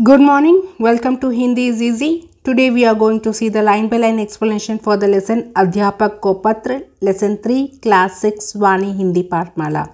Good morning, welcome to Hindi is Easy. Today we are going to see the line by line explanation for the lesson Adhyapak Ko Patra, lesson 3, class 6, Vaani Hindi Pathmala.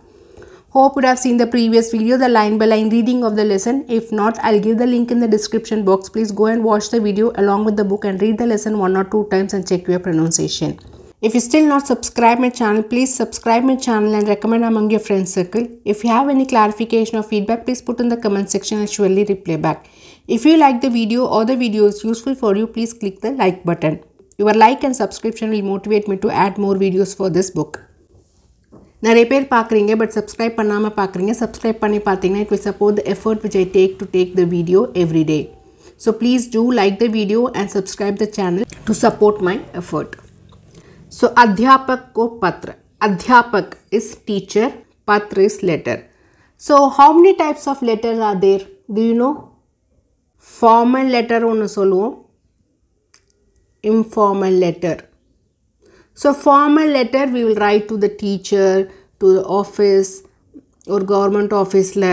Hope you have seen the previous video, the line by line reading of the lesson. If not, I'll give the link in the description box. Please go and watch the video along with the book and read the lesson 1 or 2 times and check your pronunciation. If you still not subscribe my channel, please subscribe my channel and recommend among your friends circle. If you have any clarification or feedback, please put in the comment section and surely reply back. If you like the video or the video is useful for you, please click the like button. Your like and subscription will motivate me to add more videos for this book. நிறைய பேர் பார்க்குறீங்க but subscribe பண்ணாமல் பார்க்குறீங்க. Subscribe பண்ணி பார்த்தீங்கன்னா it will support the effort which I take to take the video every day. So please do like the video and subscribe the channel to support my effort. So Adhyapak Ko Patra. Adhyapak is teacher, Patra is letter. So how many types of letters are there? Do you know? Formal letter ஒன்று சொல்லுவோம், informal letter. So formal letter we will write to the teacher, to the office or government officeல.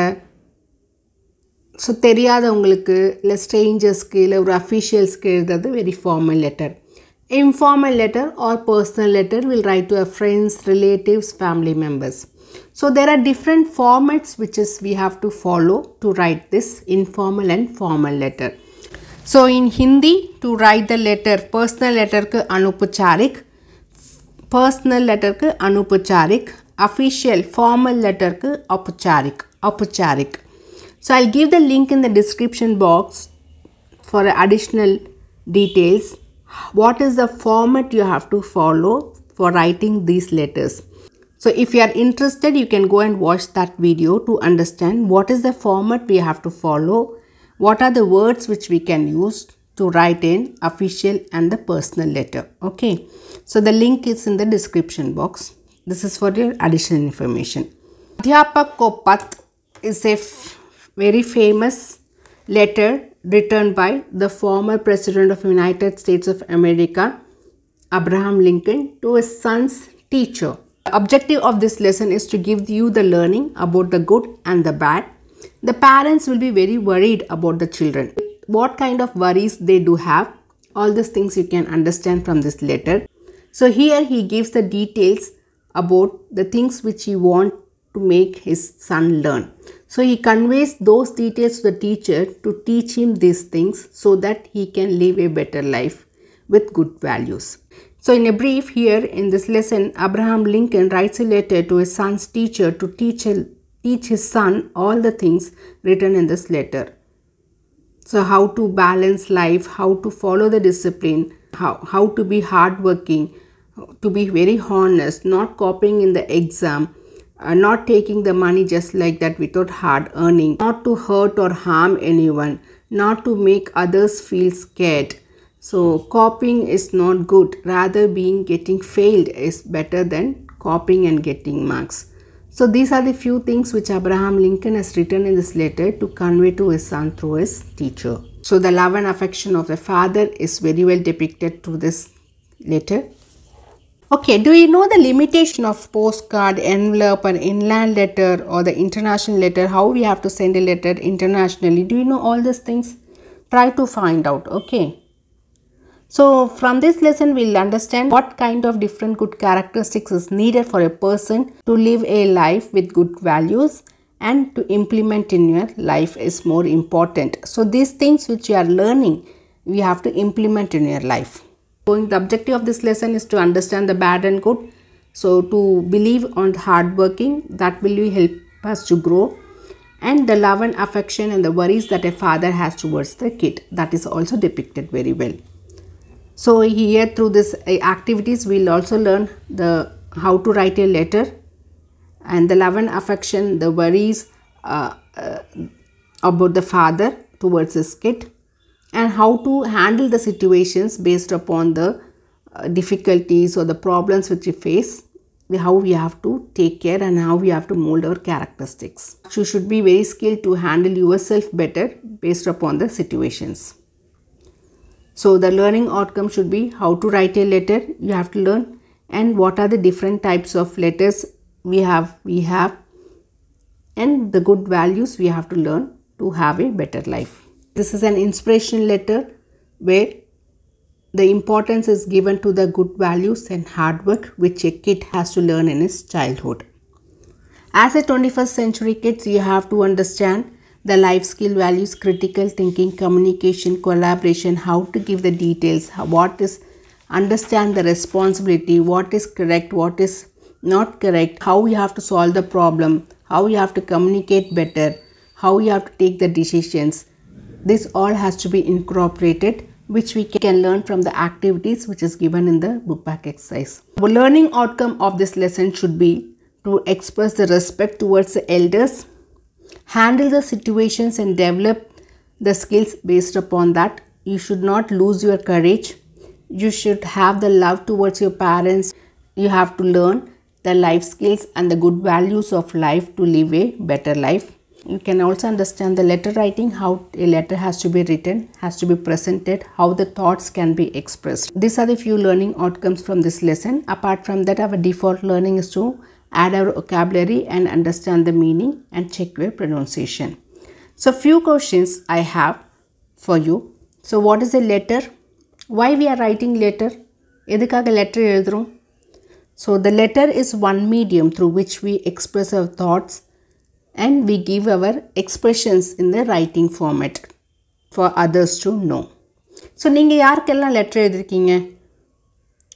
So தெரியாதவங்களுக்கு இல்லை ஸ்ட்ரேஞ்சர்ஸ்க்கு இல்லை ஒரு அஃபிஷியல்ஸ்க்கு எழுதுறது very formal letter. Informal letter or personal letter will write to our friends, relatives, family members. So there are different formats which is we have to follow to write this informal and formal letter. So in Hindi, to write the letter, personal letter ku anupcharik, personal letter ku anupcharik, official formal letter ku aupacharik. So I'll give the link in the description box for additional details. What is the format you have to follow for writing these letters? So if you are interested, you can go and watch that video to understand what is the format we have to follow, what are the words which we can use to write in official and the personal letter. Okay, so the link is in the description box. This is for your additional information. Adhyapak Ko Patra is a very famous letter written by the former President of the United States of America, Abraham Lincoln, to his son's teacher. The objective of this lesson is to give you the learning about the good and the bad. The parents will be very worried about the children. What kind of worries they do have, all these things you can understand from this letter. So here he gives the details about the things which he wants to make his son learn. So he conveys those details to the teacher to teach him these things so that he can live a better life with good values. So in a brief, here in this lesson, Abraham Lincoln writes a letter to his son's teacher to teach his son all the things written in this letter. So how to balance life, how to follow the discipline, how to be hardworking, to be very honest, not copying in the exam, not taking the money just like that without hard earning, not to hurt or harm anyone, not to make others feel scared. So copying is not good, rather getting failed is better than copying and getting marks. So these are the few things which Abraham Lincoln has written in this letter to convey to his son through his teacher. So the love and affection of the father is very well depicted through this letter. Okay, do you know the limitation of postcard, envelope or inland letter or the international letter? How we have to send a letter internationally? Do you know all these things? Try to find out, okay? So from this lesson, we'll understand what kind of different good characteristics is needed for a person to live a life with good values and to implement in your life is more important. So these things which you are learning, we have to implement in your life. The objective of this lesson is to understand the bad and good. So to believe on hard working, that will help us to grow. And the love and affection and the worries that a father has towards the kid, that is also depicted very well. So here through this activities, we will also learn how to write a letter and the love and affection, the worries about the father towards his kid, and how to handle the situations based upon the difficulties or the problems which we face, how we have to take care and how we have to mold our characteristics. You should be very skilled to handle yourself better based upon the situations. So the learning outcome should be how to write a letter, you have to learn, and what are the different types of letters we have, and the good values we have to learn to have a better life. This is an inspirational letter where the importance is given to the good values and hard work which a kid has to learn in his childhood. As a 21st century kids, you have to understand the life skill values, critical thinking, communication, collaboration, how to give the details, understand the responsibility, what is correct, what is not correct, how you have to solve the problem, how you have to communicate better, how you have to take the decisions. This all has to be incorporated, which we can learn from the activities which is given in the book back exercise. The learning outcome of this lesson should be to express the respect towards the elders, handle the situations and develop the skills based upon that. You should not lose your courage. You should have the love towards your parents. You have to learn the life skills and the good values of life to live a better life. You can also understand the letter writing, how a letter has to be written, has to be presented, how the thoughts can be expressed. These are the few learning outcomes from this lesson. Apart from that, our default learning is to add our vocabulary and understand the meaning and check your pronunciation. So few questions I have for you. So what is a letter? Why we are writing letter? எதுக்காக letter எழுதுறோம்? So the letter is one medium through which we express our thoughts and we give our expressions in the writing format for others to know. So நீங்க யாருக்கெல்லாம் letter எழுதிருக்கீங்க?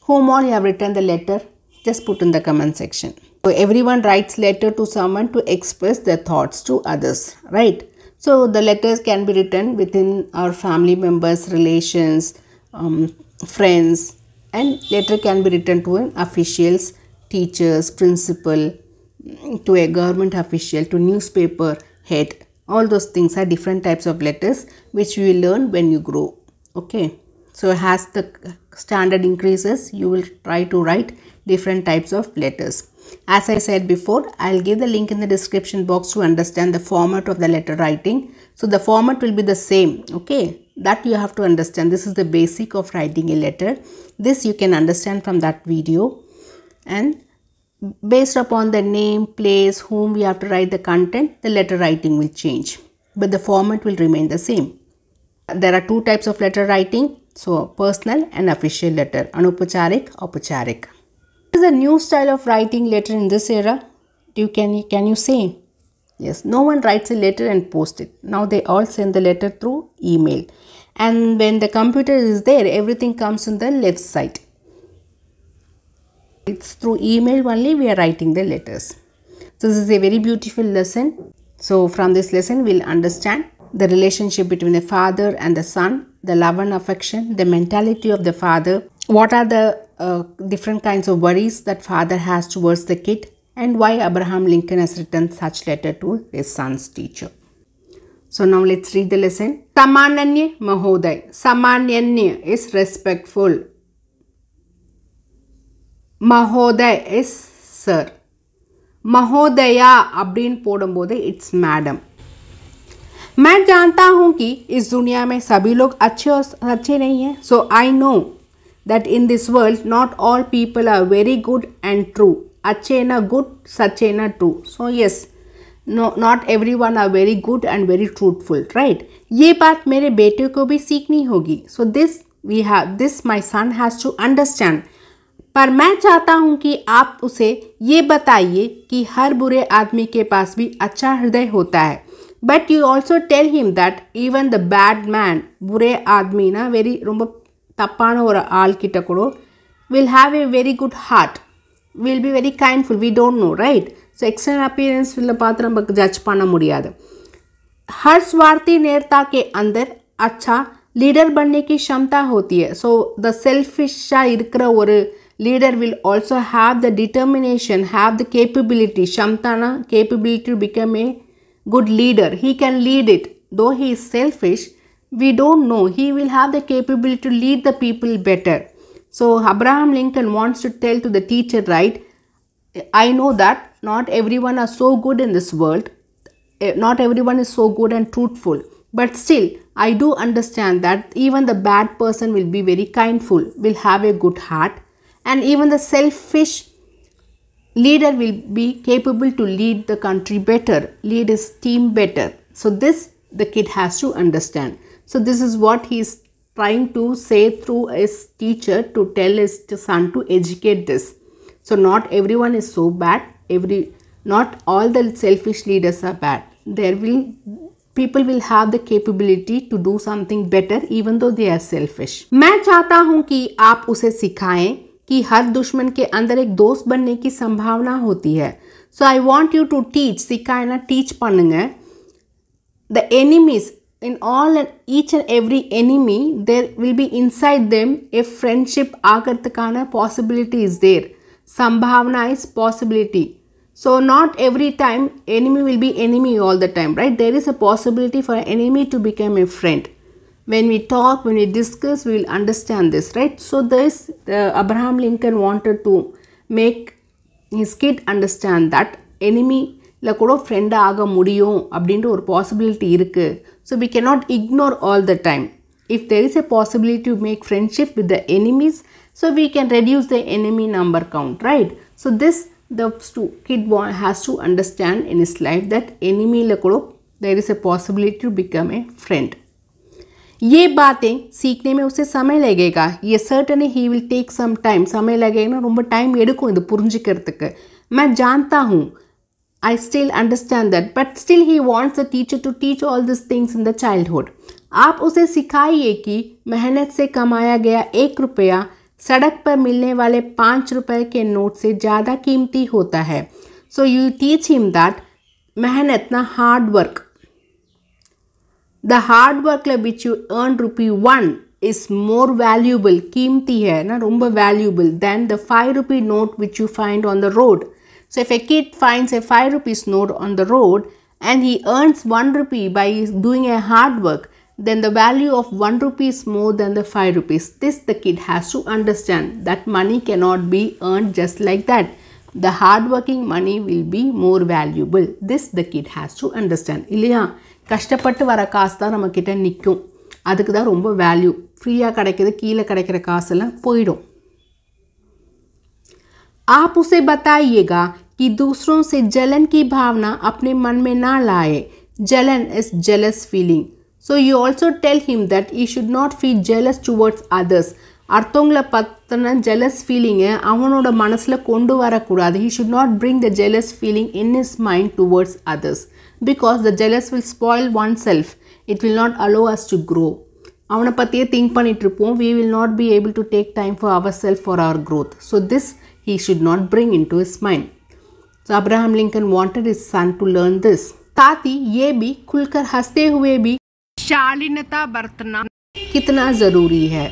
Whom all you have written the letter? Just put in the comment section. So everyone writes letter to someone to express their thoughts to others, right? So the letters can be written within our family members, relations, friends, and letter can be written to an officials, teachers, principal, to a government official, to newspaper head. All those things are different types of letters which you will learn when you grow. Okay, so as the standard increases, you will try to write different types of letters. As I said before, I'll give the link in the description box to understand the format of the letter writing. So the format will be the same. Okay, that you have to understand. This is the basic of writing a letter. This you can understand from that video, and based upon the name, place, whom we have to write the content, the letter writing will change, but the format will remain the same. There are two types of letter writing, so personal and official letter, anupacharik, aupacharik. What is a new style of writing letter in this era? Can you say? Yes, no one writes a letter and post it. Now they all send the letter through email, and when the computer is there, everything comes on the left side. It's through email only we are writing the letters. So this is a very beautiful lesson. So from this lesson we'll understand the relationship between the father and the son, the love and affection, the mentality of the father, what are the different kinds of worries that father has towards the kid, and why Abraham Lincoln has written such letter to his son's teacher. So now let's read the lesson. Samanyanya Mahoday. Samanyanya is respectful. Mahoday is sir. Mahodaya abdin podambode it's madam. मैं जानता हूँ कि इस दुनिया में सभी लोग अच्छे और अच्छे नहीं हैं. So I know that in this world not all people are very good and true. अच्छे ना good, सच्चे ना true. So yes, no, not everyone are very good and very truthful, right? ये बात मेरे बेटे को भी सीखनी होगी. So this my son has to understand. पर मैं चाहता हूँ कि आप उसे ये बताइए कि हर बुरे आदमी के पास भी अच्छा हृदय होता है. But you also tell him that even the bad man, बुरे आदमी ना very ரொம்ப தப்பான ஒரு ஆள் கிட்ட கூட will have a very good heart, will be very kindful. We don't know, right? So external appearance will பார்த்து நம்ம judge பண்ண முடியாது. हर स्वार्थी नेता के अंदर अच्छा लीडर बनने की क्षमता होती है. So the selfish இருக்கிற ஒரு leader will also have the determination, have the capability, shamtana capability to become a good leader. He can lead it. Though he is selfish, we don't know. He will have the capability to lead the people better. So Abraham Lincoln wants to tell to the teacher, right? I know that not everyone are so good in this world. Not everyone is so good and truthful. But still, I do understand that even the bad person will be very kindful, will have a good heart. And even the selfish leader will be capable to lead the country better, lead his team better. So this the kid has to understand. So this is what he is trying to say through his teacher to tell his son to educate this. So not everyone is so bad. Not all the selfish leaders are bad. People will have the capability to do something better even though they are selfish. मैं चाहता हूँ कि आप उसे सिखाएं कि हर दुश्मन के अंदर एक दोस्त बनने की संभावना होती है. So I want you to teach, सिखाना teach பண்ணுங்க. The enemies, in each and every enemy, there will be inside them a friendship ஆகிறதுக்கான possibility is there. संभावना is possibility. So not every time enemy will be enemy all the time, right? There is a possibility for an enemy to become a friend. When we talk, when we discuss, we will understand this, right? So this Abraham Lincoln wanted to make his kid understand that enemy la kuda friend ஆக முடியும் அப்படின்ற ஒரு possibility இருக்கு. So we cannot ignore all the time. If there is a possibility to make friendship with the enemies, so we can reduce the enemy number count, right? So this the kid has to understand in his life that enemy la kuda there is a possibility to become a friend. ये बातें सीखने में उसे समय लगेगा. ये certainly he will take some time. समय लगेगा, ரொம்ப टाइम எடுக்கும் இது புரிஞ்சிக்கிறதுக்கு. मैं जानता हूँ. I still understand that, but still he wants the teacher to teach all these things in the childhood. आप उसे सिखाइए कि मेहनत से कमाया गया 1 रुपया सड़क पर मिलने वाले 5 रुपए के नोट से ज़्यादा कीमती होता है. So you teach him that मेहनत ना hard work. The hard work which you earn ₹1 is more valuable, कीमती है ना, ரொம்ப valuable than the 5 rupee note which you find on the road. So if a kid finds a 5 rupees note on the road and he earns 1 rupee by doing a hard work, then the value of 1 rupee is more than the 5 rupees. This the kid has to understand that money cannot be earned just like that. The hard working money will be more valuable. This the kid has to understand. இல்லையா, கஷ்டப்பட்டு வர காசு தான் நம்ம கிட்ட நிற்கும். அதுக்கு தான் ரொம்ப வேல்யூ. ஃப்ரீயாக கிடைக்கிது, கீழே கிடைக்கிற காசெல்லாம் போயிடும். आप उसे बताइएगा कि दूसरों से जलन की भावना अपने मन में ना लाए. Jalan is jealous feeling. So you also tell him that he should not feel jealous towards others. அடுத்தவங்கள பற்றின jealous feeling அவனோட மனசில் கொண்டு வரக்கூடாது. He should not bring the jealous feeling in his mind towards others because the jealous will spoil oneself. It will not allow us to grow. அவனை பற்றியே think பண்ணிட்டு இருப்போம். We will not be able to take time for ourselves for our growth. So this he should not bring into his mind. So Abraham Lincoln wanted his son to learn this. साथ ही ये भी खुलकर हंसते हुए भी शालीनता बरतना कितना ज़रूरी है.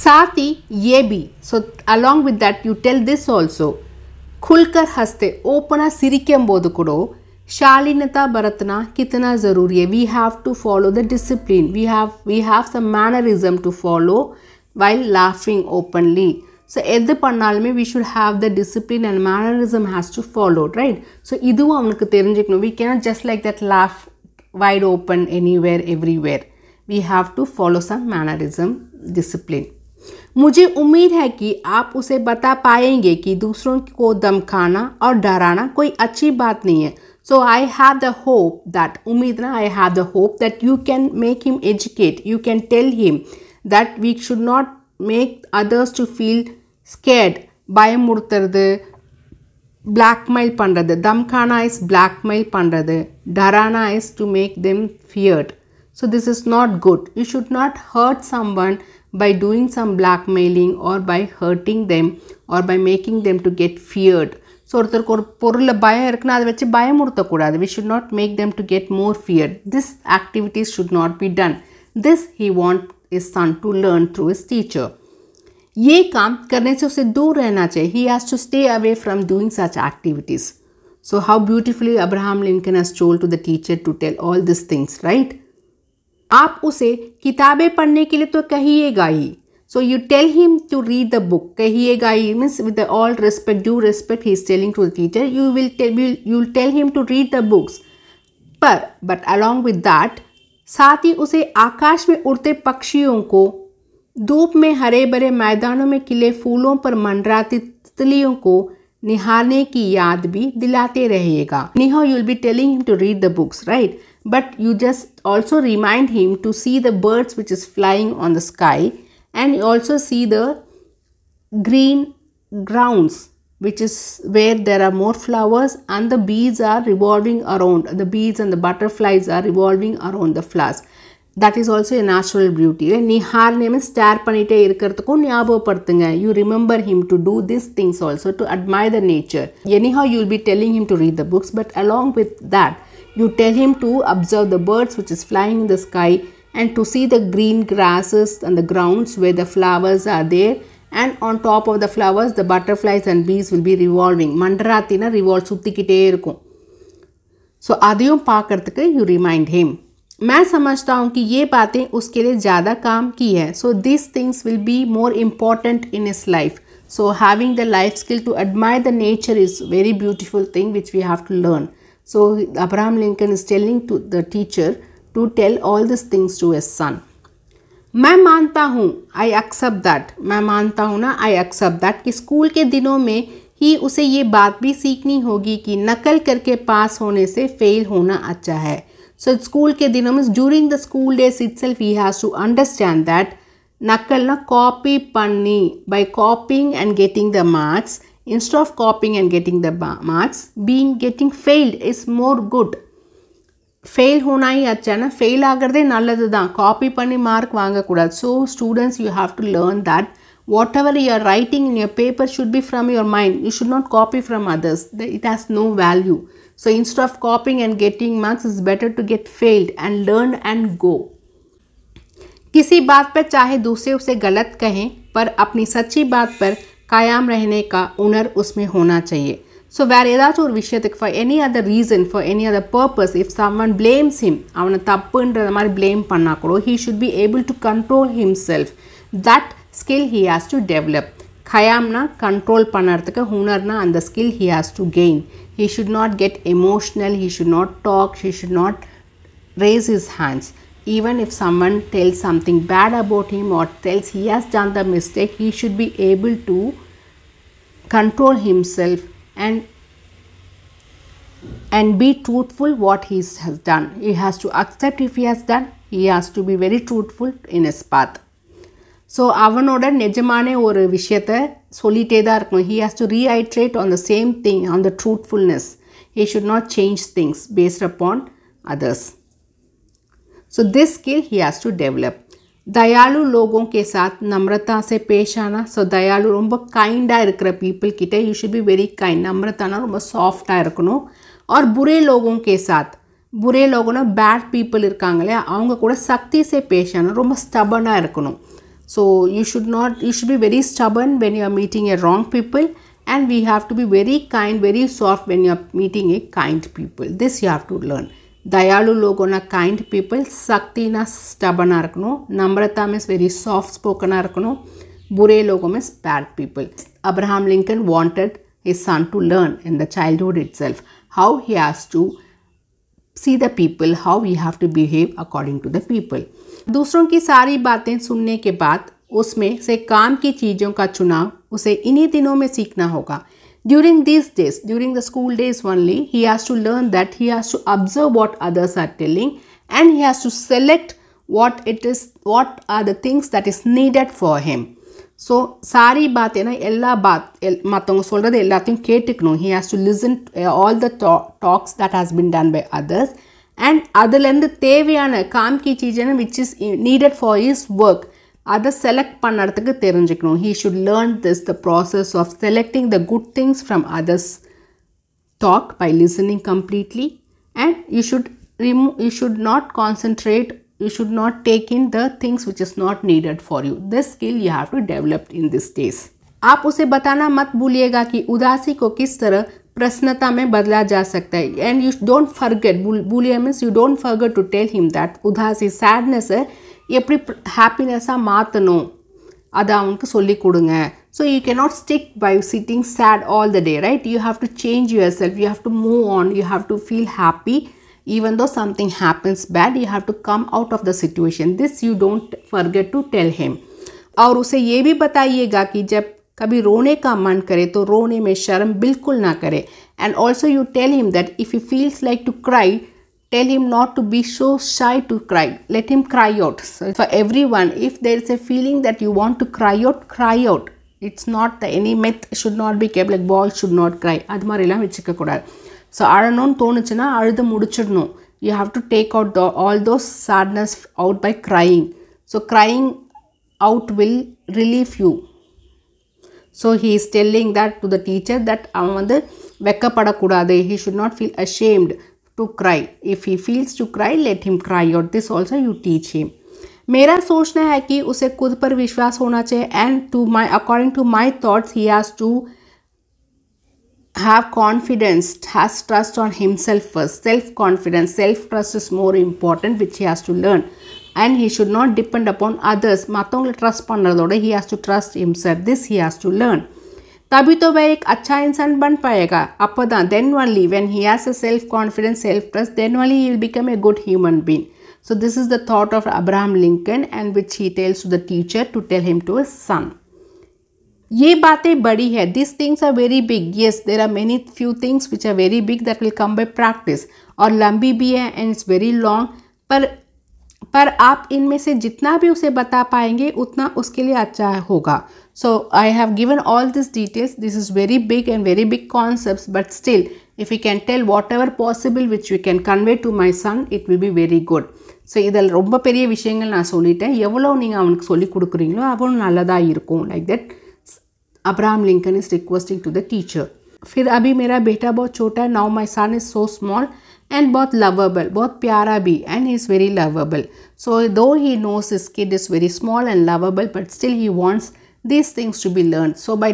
साथ ही ये भी, so along with that you tell this also. खुलकर हंसते ओपना सिरिक्कम बोध करो शालीनता बरतना कितना ज़रूरी है. We have to follow the discipline. We have some mannerism to follow while laughing openly. So எது பண்ணாலுமே we should have the discipline and mannerism has to follow, right? So இதுவும் அவனுக்கு தெரிஞ்சுக்கணும். We cannot just like that laugh wide open anywhere everywhere. We have to follow some mannerism, discipline. मुझे उम्मीद है कि आप उसे बता पाएंगे कि दूसरों को धमकाना और डराना कोई अच्छी बात नहीं है. So I have the hope that उम्मीद ना, I have the hope that you can make him educate. You can tell him that we should not make others to feel scared. பயமுறுத்துறது, blackmail பண்ணுறது. தம்கானா is blackmail பண்ணுறது. டரானா is to make them feared. So this is not good. You should not hurt someone by doing some blackmailing or by hurting them or by making them to get feared. So ஒருத்தருக்கு ஒரு பொருளில் பயம் இருக்குன்னா அதை வச்சு பயமுறுத்தக்கூடாது. We should not make them to get more feared. This activities should not be done. This he want his son to learn through his teacher. ये काम करने से उसे दूर रहना चाहिए. He has to stay away from doing such activities. So how beautifully Abraham Lincoln has told to the teacher to tell all these things, right? आप उसे किताबें पढ़ने के लिए तो कहिएगा ही. So you tell him to read the book. कहिएगा ही means with the all respect, due respect he is telling to the teacher. You will tell him to read the books. But along with that, साथ ही उसे आकाश में उड़ते पक्षियों को, धूप में हरे भरे मैदानों में खिले फूलों पर मंडराती तितलियों को निहारने की याद भी दिलाते रहिएगा. Anyhow, you will be telling him to read the books, right? but you just also remind him to see the birds which is flying on the sky, and you also see the green grounds which is where there are more flowers and the bees are revolving around, the bees and the butterflies are revolving around the flowers. That is also a natural beauty. நீ hour name star பண்ணிட்டே இருக்கிறதுக்கும் ஞாபகப்படுத்துங்க. You remember him to do these things also, to admire the nature. Anyhow you will be telling him to read the books, but along with that you tell him to observe the birds which is flying in the sky and to see the green grasses and the grounds where the flowers are there, and on top of the flowers the butterflies and bees will be revolving. மண்டராத்தினா revolve சுத்திக்கிட்டே இருக்கும். So அதையும் பார்க்கறதுக்கு you remind him. मैं समझता हूँ कि ये बातें उसके लिए ज़्यादा काम की है. So these things will be more important in his life. So having the life skill to admire the nature is very beautiful thing which we have to learn. So Abraham Lincoln is telling to the teacher to tell all these things to his son. मैं मानता हूँ, I accept that. मैं मानता हूँ ना, I accept that कि school के दिनों में ही उसे ये बात भी सीखनी होगी कि नकल करके पास होने से फेल होना अच्छा है. So स्कूल के दिनों में during the school days itself he has to understand that नकल ना copy पन्नी, by copying and getting the marks, instead of copying and getting the marks, getting failed is more good. Fail होना ही अच्छा ना, fail आगरदे नल्लदु दान, copy पन्नी mark Vanga कूड़ा. So students you have to learn that whatever you are writing in your paper should be from your mind. You should not copy from others. It has no value. So instead of copying and getting marks, it's better to get failed and learn and go. किसी बात पर चाहे दूसरे उसे गलत कहें, पर अपनी सच्ची बात पर कायम रहने का हुनर उसमें होना चाहिए. So வேற ஏதாச்சும் ஒரு விஷயத்துக்கு for any other reason, for any other purpose, if someone blames him, அவனை தப்புன்ற மாதிரி blame பண்ணா கூட, he should be able to control himself. That skill he has to develop. கயாம்னா control பண்ணுறதுக்கு, ஹுனர்னா அந்த skill he has to gain. He should not get emotional, he should not talk, he should not raise his hands. Even if someone tells something bad about him or tells he has done the mistake, he should be able to control himself and be truthful what he has done. He has to accept if he has done, he has to be very truthful in his path. So அவனோட நிஜமான ஒரு விஷயத்தை சொல்லிட்டே தான் இருக்கணும். He has to reiterate on the same thing, on the truthfulness. He should not change things based upon others. So this skill he has to develop. दयालु लोगों के साथ नम्रता से पेश आना. So दयालु ரொம்ப கைண்டாக இருக்கிற people கிட்ட you should be very kind. नम्रताना ரொம்ப சாஃப்டாக இருக்கணும். और बुरे लोगों के साथ, बुरे लोगों bad people இருக்காங்களே அவங்க கூட சக்தி से पेश आना, ரொம்ப stubborn-ஆக இருக்கணும். So you should be very stubborn when you are meeting a wrong people, and we have to be very kind, very soft when you are meeting a kind people. This you have to learn. Dayalu logo na kind people, sakti na stubborn arkano, namrata means very soft spoken arkano, bure logo means bad people. Abraham Lincoln wanted his son to learn in the childhood itself how he has to see the people, how we have to behave according to the people. दूसरों की सारी बातें सुनने के बाद उसमें से काम की चीज़ों का चुनाव उसे इन्हीं दिनों में सीखना होगा. During these days, during the school days only, he has to learn that he has to observe what others are telling, and he has to select what are the things that is needed for him. So सारी बातें ना எல்லா மற்றவங்க சொல்கிறது எல்லாத்தையும் கேட்டுக்கணும். He has to listen to all the talks that has been done by others, and அதுலேருந்து தேவையான काम की चीज़ें which is needed for his work அதை செலக்ட் பண்ணுறதுக்கு தெரிஞ்சுக்கணும். He should learn the process of selecting the good things from others talk by listening completely, and you should not concentrate, you should not take in the things which is not needed for you. This skill you have to develop in these days. आप उसे बताना मत भूलिएगा कि उदासी को किस तरह प्रसन्नता में बदला जा सकता है. And you don't forget, भूलिए means you don't forget to tell him that उदासी sadness है எப்படி ஹாப்பினஸாக மாற்றணும் அதை அவனுக்கு சொல்லி கொடுங்க. So you cannot stick by sitting sad all the day, right? You have to change yourself, you have to move on, you have to feel happy even though something happens bad. You have to come out of the situation. This you don't forget to tell him. और उसे ये भी बताइएगा कि जब कभी रोने का मन करे तो रोने में शर्म बिल्कुल ना करे. And also you tell him that if he feels like to cry, tell him not to be so shy to cry. Let him cry out. So for everyone, if there is a feeling that you want to cry out, cry out. It's not any myth should not be kept, like boys should not cry. அது மாதிரிலாம் வச்சுக்க கூடாது. So அழணும்னு தோணுச்சுன்னா அழுது முடிச்சிடணும். You have to take out all those sadness out by crying. So crying out will relieve you. So he is telling that to the teacher that அவன் வந்து வெக்கப்படக்கூடாது. He should not feel ashamed to cry. If he feels to cry, let him cry out. This also you teach him. मेरा सोचना है कि उसे खुद पर विश्वास होना चाहिए, and according to my thoughts, he has to have confidence, has trust on himself first. Self-confidence, self-trust is more important, which he has to learn. And he should not depend upon others. மற்றவங்களை trust பண்ணுறதோட he has to trust himself. This he has to learn. तभी तो वह एक अच्छा इंसान बन पाएगा. अपदा then only when he has a self-confidence, self-trust, then only he will become a good human being. So this is the thought of Abraham Lincoln, and which he tells to the teacher to tell him to his son. ये बातें बड़ी है. These things are very big. Yes, there are many few things which are very big that will come by practice. और लंबी भी है and it's very long. पर आप इनमें से जितना भी उसे बता पाएंगे उतना उसके लिए अच्छा होगा. So I have given all these details. This is very big and very big concepts, but still if we can tell whatever possible which we can convey to my son, it will be very good. So இதில் ரொம்ப பெரிய விஷயங்கள் நான் சொல்லிட்டேன். எவ்வளோ நீங்கள் அவனுக்கு சொல்லி கொடுக்குறீங்களோ அவ்வளோ நல்லதாக இருக்கும். Like that Abraham Lincoln is requesting to the teacher. फिर अभी मेरा बेटा बहुत छोटा है. Now my son is so small and बहुत lovable, बहुत प्यारा भी, and he is very lovable. So though he knows his kid is very small and lovable, but still he wants these things to be learned. So by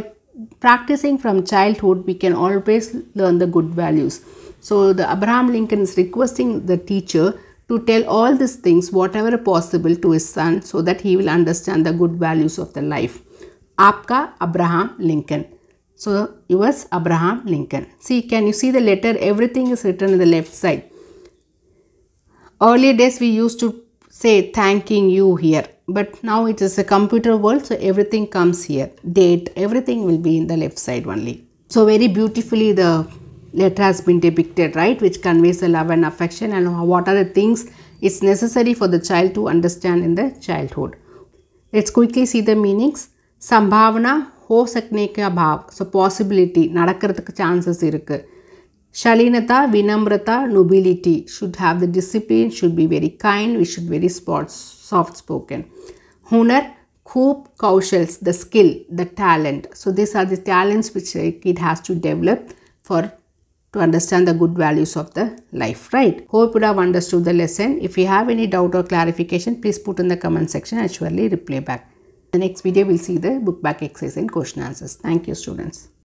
practicing from childhood, we can always learn the good values. So the Abraham Lincoln is requesting the teacher to tell all these things, whatever possible, to his son, so that he will understand the good values of the life. Aapka Abraham Lincoln. So yours Abraham Lincoln. See, can you see the letter? Everything is written on the left side. Earlier days we used to say thanking you here, but now it is a computer world, so everything comes here. Date, everything will be in the left side only. So very beautifully the letter has been depicted, right, which conveys the love and affection, and what are the things it's necessary for the child to understand in the childhood. Let's quickly see the meanings. संभावना हो सकने का भाव, so possibility, நடக்கிறதுக்கு chances இருக்கு. Shalinata, vinamrata, nobility, should have the discipline, should be very kind, we should be very soft spoken. Hunar, khub kaushals, the skill, the talent. So these are the talents which a kid has to develop to understand the good values of the life, right? Hope you have understood the lesson. If you have any doubt or clarification, please put in the comment section. I'll surely reply back. The next video we'll see the book back exercise and question answers. Thank you, students.